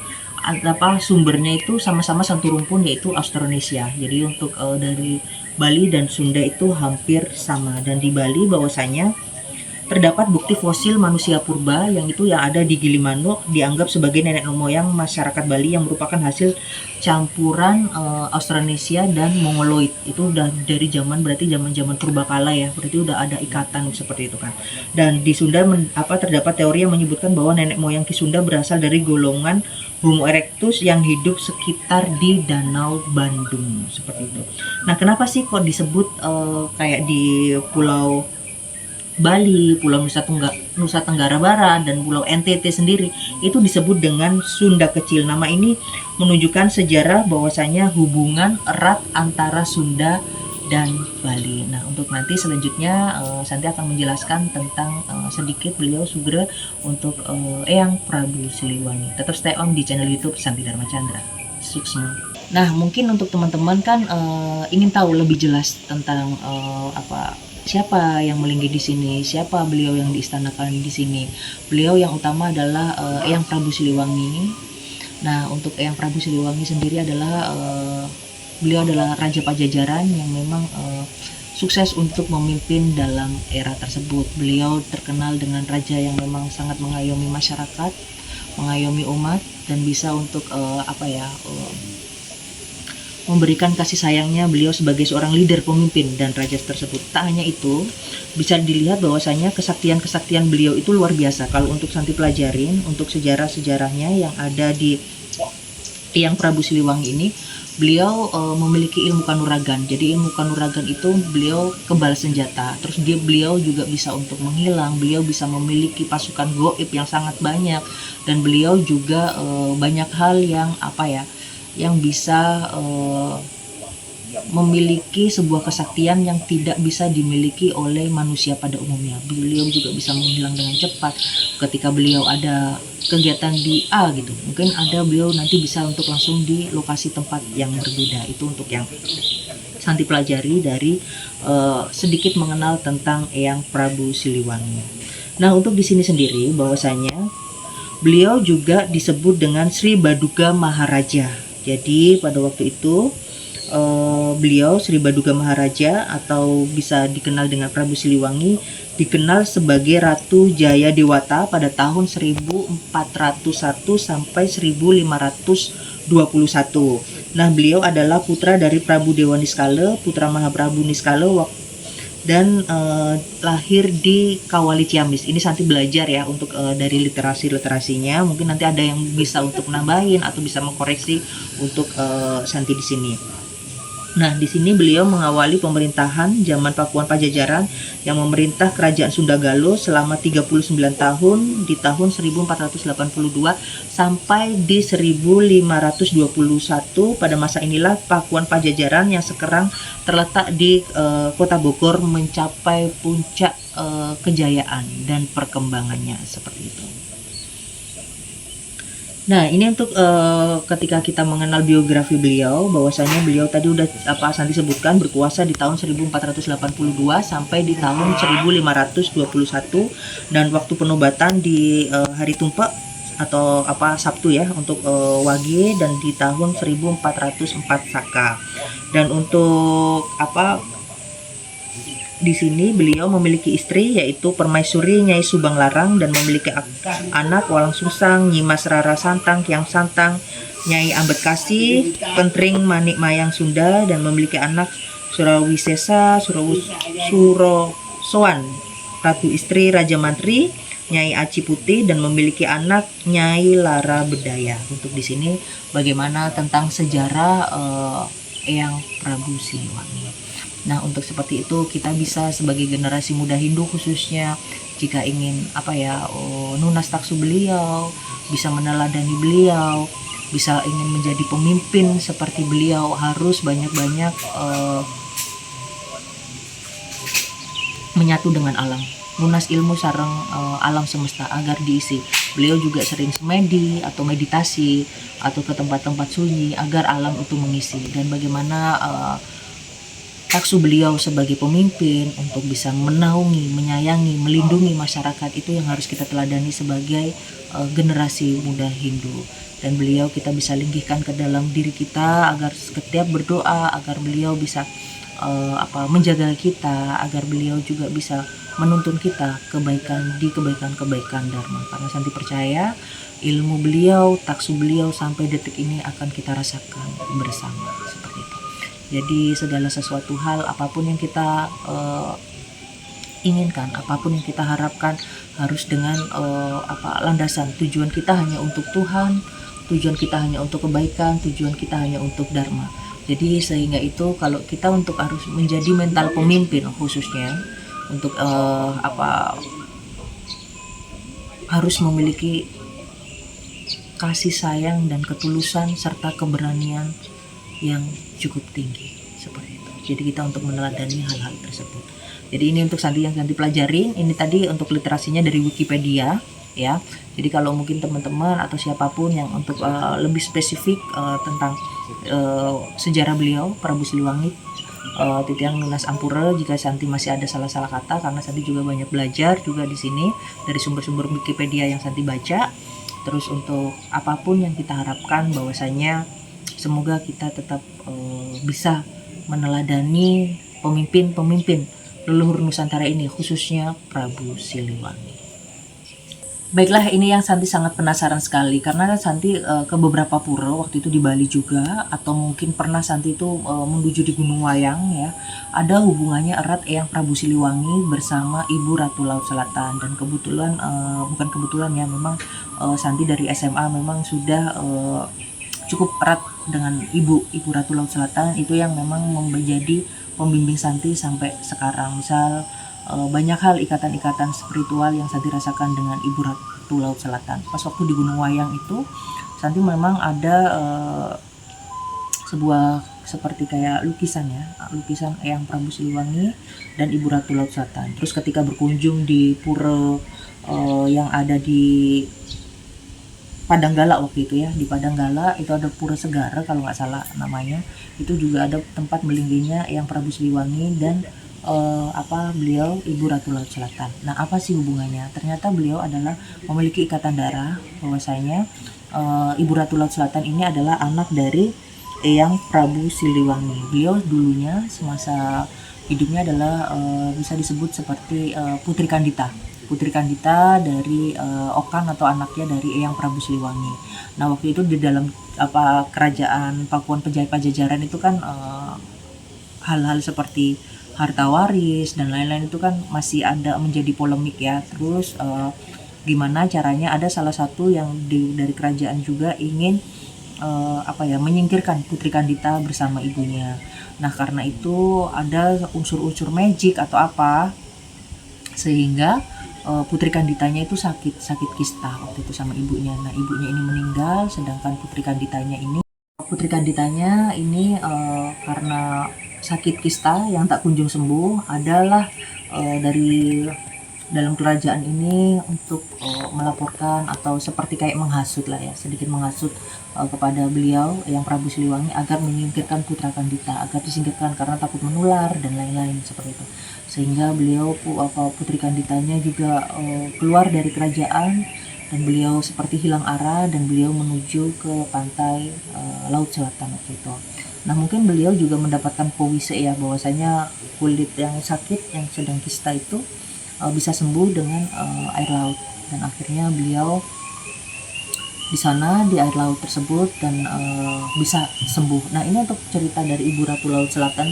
sumbernya itu sama-sama satu rumpun yaitu Austronesia. Jadi untuk dari Bali dan Sunda itu hampir sama, dan di Bali bahwasanya terdapat bukti fosil manusia purba yang ada di Gilimanuk dianggap sebagai nenek moyang masyarakat Bali yang merupakan hasil campuran Austronesia dan Mongoloid. Itu udah dari berarti zaman purbakala ya, berarti udah ada ikatan seperti itu kan. Dan di Sunda terdapat teori yang menyebutkan bahwa nenek moyang Ki Sunda berasal dari golongan Homo erectus yang hidup sekitar di Danau Bandung seperti itu. Nah, kenapa sih kok disebut kayak di Pulau Bali, Pulau Nusa Tenggara Barat, dan Pulau NTT sendiri itu disebut dengan Sunda Kecil? Nama ini menunjukkan sejarah bahwasanya hubungan erat antara Sunda dan Bali. Nah, untuk nanti selanjutnya Santi akan menjelaskan tentang sedikit beliau Sugro untuk Eyang Prabu Siliwangi. Tetap stay on di channel YouTube Santi Dharma Chandra. Sukses. Nah, mungkin untuk teman-teman kan ingin tahu lebih jelas tentang siapa yang melinggi di sini, siapa beliau yang diistanakan di sini. Beliau yang utama adalah Eyang Prabu Siliwangi. Nah, untuk Eyang Prabu Siliwangi sendiri adalah beliau adalah Raja Pajajaran yang memang sukses untuk memimpin dalam era tersebut. Beliau terkenal dengan raja yang memang sangat mengayomi masyarakat, mengayomi umat, dan bisa untuk memberikan kasih sayangnya beliau sebagai seorang leader pemimpin dan raja tersebut. Tak hanya itu, bisa dilihat bahwasanya kesaktian beliau itu luar biasa. Kalau untuk Santi pelajarin untuk sejarah-sejarahnya yang ada di Eyang Prabu Siliwangi ini, beliau memiliki ilmu kanuragan. Jadi ilmu kanuragan itu beliau kebal senjata. Terus beliau juga bisa untuk menghilang, beliau bisa memiliki pasukan goib yang sangat banyak, dan beliau juga banyak hal yang yang bisa memiliki sebuah kesaktian yang tidak bisa dimiliki oleh manusia pada umumnya. Beliau juga bisa menghilang dengan cepat ketika beliau ada kegiatan di A gitu. Mungkin ada beliau nanti bisa untuk langsung di lokasi tempat yang berbeda. Itu untuk yang Santi pelajari dari sedikit mengenal tentang Eyang Prabu Siliwangi. Nah, untuk di sini sendiri bahwasanya beliau juga disebut dengan Sri Baduga Maharaja. Jadi pada waktu itu beliau Sri Baduga Maharaja atau bisa dikenal dengan Prabu Siliwangi dikenal sebagai Ratu Jaya Dewata pada tahun 1401 sampai 1521. Nah, beliau adalah putra dari Prabu Dewa Niskala, putra Mahaprabu Niskala dan lahir di Kawali Ciamis. Ini Santi belajar ya untuk dari literasinya. Mungkin nanti ada yang bisa untuk nambahin atau bisa mengkoreksi untuk Santi di sini. Nah, di sini beliau mengawali pemerintahan zaman Pakuan Pajajaran yang memerintah Kerajaan Sunda Galo selama 39 tahun di tahun 1482 sampai di 1521. Pada masa inilah Pakuan Pajajaran yang sekarang terletak di Kota Bogor mencapai puncak kejayaan dan perkembangannya seperti itu. Nah, ini untuk ketika kita mengenal biografi beliau, bahwasanya beliau tadi udah Santi sebutkan berkuasa di tahun 1482 sampai di tahun 1521 dan waktu penobatan di hari Tumpak atau Sabtu ya untuk Wage dan di tahun 1404 Saka. Dan untuk di sini beliau memiliki istri yaitu Permaisuri Nyai Subang Larang dan memiliki anak Walang Sungsang, Nyimas Rara Santang, Kyang Santang, Nyai Ambedkasi, Pentring Manik Mayang Sunda dan memiliki anak Surawisesa, Surosoan, Ratu Istri Raja Mantri, Nyai Aci Putih dan memiliki anak Nyai Lara Bedaya. Untuk di sini bagaimana tentang sejarah Eyang Prabu Siliwangi. Nah, untuk seperti itu kita bisa sebagai generasi muda Hindu khususnya jika ingin nunas taksu beliau, bisa meneladani beliau, bisa ingin menjadi pemimpin seperti beliau harus banyak-banyak menyatu dengan alam. Lunas ilmu sareng alam semesta agar diisi. Beliau juga sering semedi atau meditasi atau ke tempat-tempat sunyi agar alam itu mengisi. Dan bagaimana taksu beliau sebagai pemimpin untuk bisa menaungi, menyayangi, melindungi masyarakat itu yang harus kita teladani sebagai generasi muda Hindu. Dan beliau kita bisa linggihkan ke dalam diri kita agar setiap berdoa agar beliau bisa menjaga kita, agar beliau juga bisa menuntun kita kebaikan dharma. Karena Santi percaya ilmu beliau, taksu beliau sampai detik ini akan kita rasakan bersama seperti itu. Jadi segala sesuatu hal apapun yang kita inginkan, apapun yang kita harapkan harus dengan landasan tujuan kita hanya untuk Tuhan, tujuan kita hanya untuk kebaikan, tujuan kita hanya untuk dharma. Jadi sehingga itu kalau kita untuk harus menjadi mental pemimpin khususnya untuk harus memiliki kasih sayang dan ketulusan serta keberanian yang cukup tinggi seperti itu. Jadi kita untuk meneladani hal-hal tersebut. Jadi ini untuk Santi yang Santi pelajari. Ini tadi untuk literasinya dari Wikipedia ya. Jadi kalau mungkin teman-teman atau siapapun yang untuk lebih spesifik tentang sejarah beliau Prabu Siliwangi, Titiang Lunas Ampura, jika Santi masih ada salah-salah kata karena Santi juga banyak belajar juga di sini dari sumber-sumber Wikipedia yang Santi baca. Terus untuk apapun yang kita harapkan bahwasanya semoga kita tetap bisa meneladani pemimpin-pemimpin leluhur Nusantara ini, khususnya Prabu Siliwangi. Baiklah, ini yang Santi sangat penasaran sekali karena Santi ke beberapa pura waktu itu di Bali juga, atau mungkin pernah Santi itu menuju di Gunung Wayang ya. Ada hubungannya erat Eyang Prabu Siliwangi bersama Ibu Ratu Laut Selatan. Dan kebetulan bukan kebetulan ya, memang Santi dari SMA memang sudah cukup erat dengan Ibu Ratu Laut Selatan, itu yang memang menjadi pembimbing Santi sampai sekarang. Misal banyak hal ikatan-ikatan spiritual yang Santi rasakan dengan Ibu Ratu Laut Selatan. Pas waktu di Gunung Wayang itu Santi memang ada sebuah seperti kayak lukisan ya, lukisan Eyang Prabu Siliwangi dan Ibu Ratu Laut Selatan. Terus ketika berkunjung di pura yang ada di Padanggala waktu itu ya, di Padanggala itu ada Pura Segara kalau nggak salah namanya, itu juga ada tempat melingginya Eyang Prabu Siliwangi dan beliau Ibu Ratu Laut Selatan. Nah, apa sih hubungannya? Ternyata beliau adalah memiliki ikatan darah, bahwasanya Ibu Ratu Laut Selatan ini adalah anak dari Eyang Prabu Siliwangi. Beliau dulunya semasa hidupnya adalah bisa disebut seperti Putri Kandita. Putri Kandita dari Okan atau anaknya dari Eyang Prabu Siliwangi. Nah, waktu itu di dalam kerajaan Pakuan Pajajaran itu kan hal-hal seperti harta waris dan lain-lain itu kan masih ada menjadi polemik ya. Terus gimana caranya, ada salah satu yang dari kerajaan juga ingin menyingkirkan Putri Kandita bersama ibunya. Nah, karena itu ada unsur-unsur magic atau apa, sehingga Putri Kanditanya itu sakit kista waktu itu sama ibunya. Nah, ibunya ini meninggal, sedangkan Putri Kanditanya ini karena sakit kista yang tak kunjung sembuh, adalah dari dalam kerajaan ini untuk melaporkan atau seperti kayak menghasut lah ya, sedikit menghasut kepada beliau yang Prabu Siliwangi agar menyingkirkan Putra Kandita, agar disingkirkan karena takut menular dan lain-lain seperti itu. Sehingga beliau Putri Kanditanya juga keluar dari kerajaan dan beliau seperti hilang arah dan beliau menuju ke pantai Laut Selatan waktu itu. Nah, mungkin beliau juga mendapatkan powise ya, bahwasanya kulit yang sakit yang sedang kista itu bisa sembuh dengan air laut, dan akhirnya beliau di sana di air laut tersebut dan bisa sembuh. Nah, ini untuk cerita dari Ibu Ratu Laut Selatan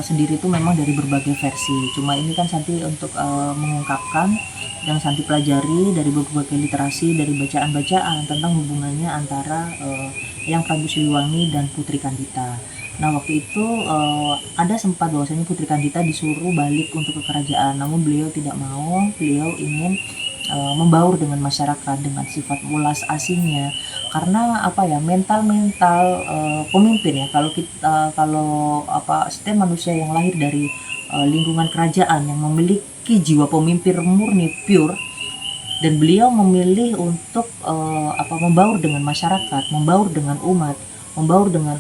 sendiri itu memang dari berbagai versi. Cuma ini kan Santi untuk mengungkapkan yang Santi pelajari dari berbagai literasi, dari bacaan-bacaan tentang hubungannya antara Eyang Prabu Siliwangi dan Putri Kandita. Nah, waktu itu ada sempat bahwasanya Putri Kandita disuruh balik untuk ke kerajaan, namun beliau tidak mau. Beliau ingin membaur dengan masyarakat dengan sifat welas asihnya, karena mental pemimpin ya, setiap manusia yang lahir dari lingkungan kerajaan yang memiliki jiwa pemimpin murni pure, dan beliau memilih untuk membaur dengan masyarakat, membaur dengan umat, membaur dengan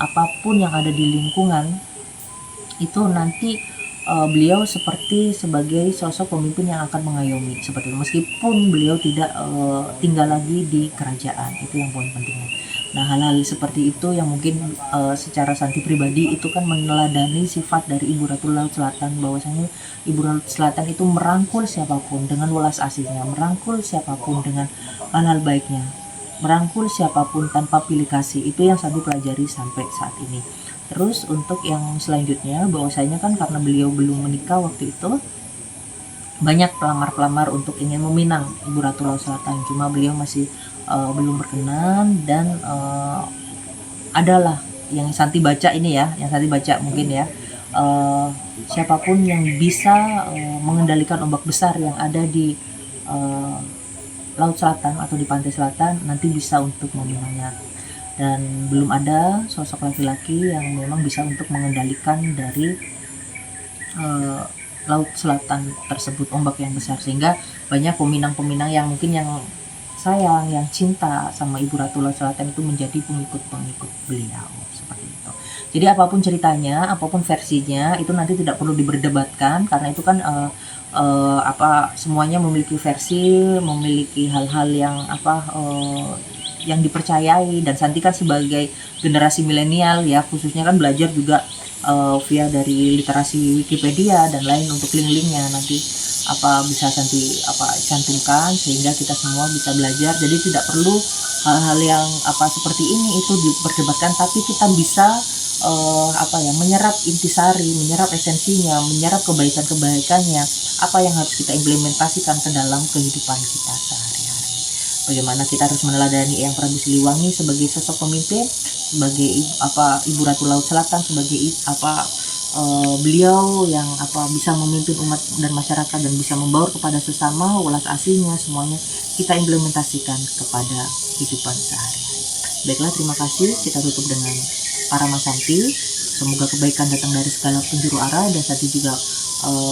apapun yang ada di lingkungan itu, nanti beliau seperti sebagai sosok pemimpin yang akan mengayomi seperti itu, meskipun beliau tidak tinggal lagi di kerajaan. Itu yang poin pentingnya. Nah, hal-hal seperti itu yang mungkin secara Santi pribadi itu kan meneladani sifat dari Ibu Ratu Laut Selatan, bahwasanya Ibu Ratu Selatan itu merangkul siapapun dengan welas asihnya, merangkul siapapun dengan hal-hal baiknya, merangkul siapapun tanpa pilih kasih. Itu yang Santi pelajari sampai saat ini. Terus untuk yang selanjutnya, bahwasanya kan karena beliau belum menikah waktu itu, banyak pelamar-pelamar untuk ingin meminang Ibu Ratu Laut Selatan, cuma beliau masih belum berkenan. Dan adalah yang Santi baca ini ya, yang Santi baca mungkin ya, siapapun yang bisa mengendalikan ombak besar yang ada di Laut Selatan atau di pantai selatan, nanti bisa untuk meminangnya. Dan belum ada sosok laki-laki yang memang bisa untuk mengendalikan dari Laut Selatan tersebut, ombak yang besar, sehingga banyak peminang-peminang yang mungkin yang sayang, yang cinta sama Ibu Ratu Laut Selatan itu menjadi pengikut-pengikut beliau seperti itu. Jadi apapun ceritanya, apapun versinya, itu nanti tidak perlu diberdebatkan, karena itu kan semuanya memiliki versi, memiliki hal-hal yang yang dipercayai. Dan Santi kan sebagai generasi milenial ya, khususnya kan belajar juga via dari literasi Wikipedia dan lain untuk link-linknya nanti bisa Santi cantumkan, sehingga kita semua bisa belajar. Jadi tidak perlu hal-hal yang seperti ini itu diperdebatkan, tapi kita bisa menyerap intisari, menyerap esensinya, menyerap kebaikan-kebaikannya, apa yang harus kita implementasikan ke dalam kehidupan kita sehari-hari. Bagaimana kita harus meneladani Eyang Prabu Siliwangi sebagai sosok pemimpin, sebagai Ibu Ratu Laut Selatan sebagai beliau yang bisa memimpin umat dan masyarakat dan bisa membaur kepada sesama, welas asihnya, semuanya kita implementasikan kepada kehidupan sehari-hari. Baiklah, terima kasih. Kita tutup dengan para Masanti. Semoga kebaikan datang dari segala penjuru arah, dan Santi juga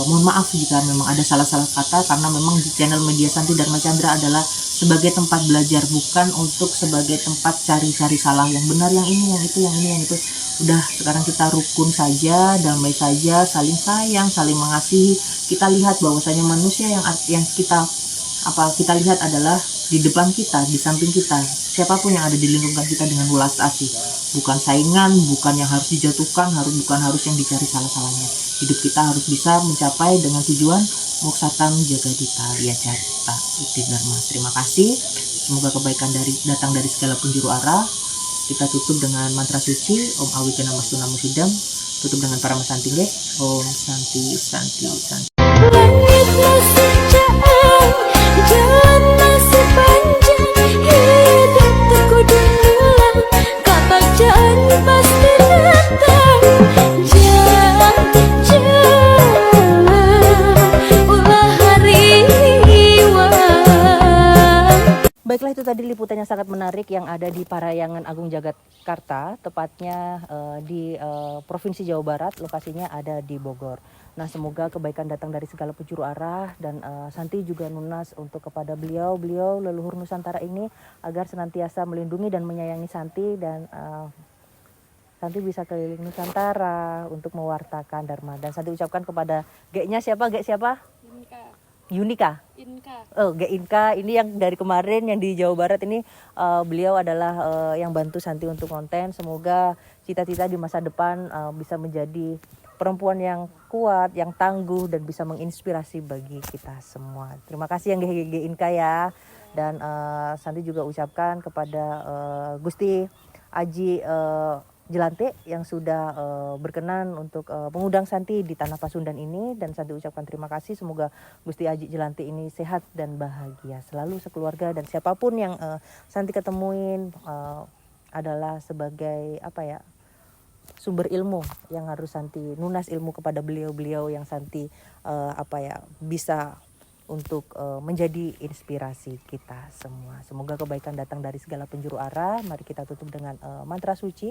mohon maaf jika memang ada salah-salah kata, karena memang di channel Media Santi Dharma Chandra adalah sebagai tempat belajar, bukan untuk sebagai tempat cari-cari salah, yang benar yang ini, yang itu, yang ini, yang itu. Udah, sekarang kita rukun saja, damai saja, saling sayang, saling mengasihi. Kita lihat bahwasanya manusia yang kita lihat adalah di depan kita, di samping kita, siapapun yang ada di lingkungan kita dengan welas asih, bukan saingan, bukan yang harus dijatuhkan, bukan harus yang dicari salah-salahnya. Hidup kita harus bisa mencapai dengan tujuan moksatam jagadita ya carita iti dharma. Terima kasih, semoga kebaikan datang dari segala penjuru arah. Kita tutup dengan mantra suci Om Awi Kenamastu Namo Sidam, tutup dengan para Masanti. Om Santi Santi Santi. Langit masih cair, jalan masih panjang, hidup terkudung ulang, kebahagiaan pasti datang. Jangan ulah hariwang. Baiklah, itu tadi liputan yang sangat menarik yang ada di Parahyangan Agung Jagakarta, tepatnya di Provinsi Jawa Barat, lokasinya ada di Bogor. Nah, semoga kebaikan datang dari segala penjuru arah, dan Santi juga nunas untuk kepada beliau leluhur Nusantara ini, agar senantiasa melindungi dan menyayangi Santi, dan Santi bisa keliling Nusantara untuk mewartakan Dharma. Dan Santi ucapkan kepada G-nya siapa? Yunika. Inka ini yang dari kemarin yang di Jawa Barat ini, beliau adalah yang bantu Santi untuk konten. Semoga cita-cita di masa depan bisa menjadi perempuan yang kuat, yang tangguh, dan bisa menginspirasi bagi kita semua. Terima kasih yang Inka ya. Dan Santi juga ucapkan kepada Gusti Aji Jelante yang sudah berkenan untuk mengundang Santi di Tanah Pasundan ini, dan Santi ucapkan terima kasih. Semoga Gusti Aji Jelante ini sehat dan bahagia selalu sekeluarga, dan siapapun yang Santi ketemuin adalah sebagai sumber ilmu yang harus Santi nunas ilmu kepada beliau yang Santi bisa untuk menjadi inspirasi kita semua. Semoga kebaikan datang dari segala penjuru arah. Mari kita tutup dengan mantra suci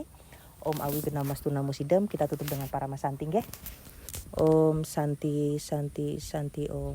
Om Awi Kenamastu Namo Sidam. Kita tutup dengan para Masanti nggih. Om Santi Santi Santi Om.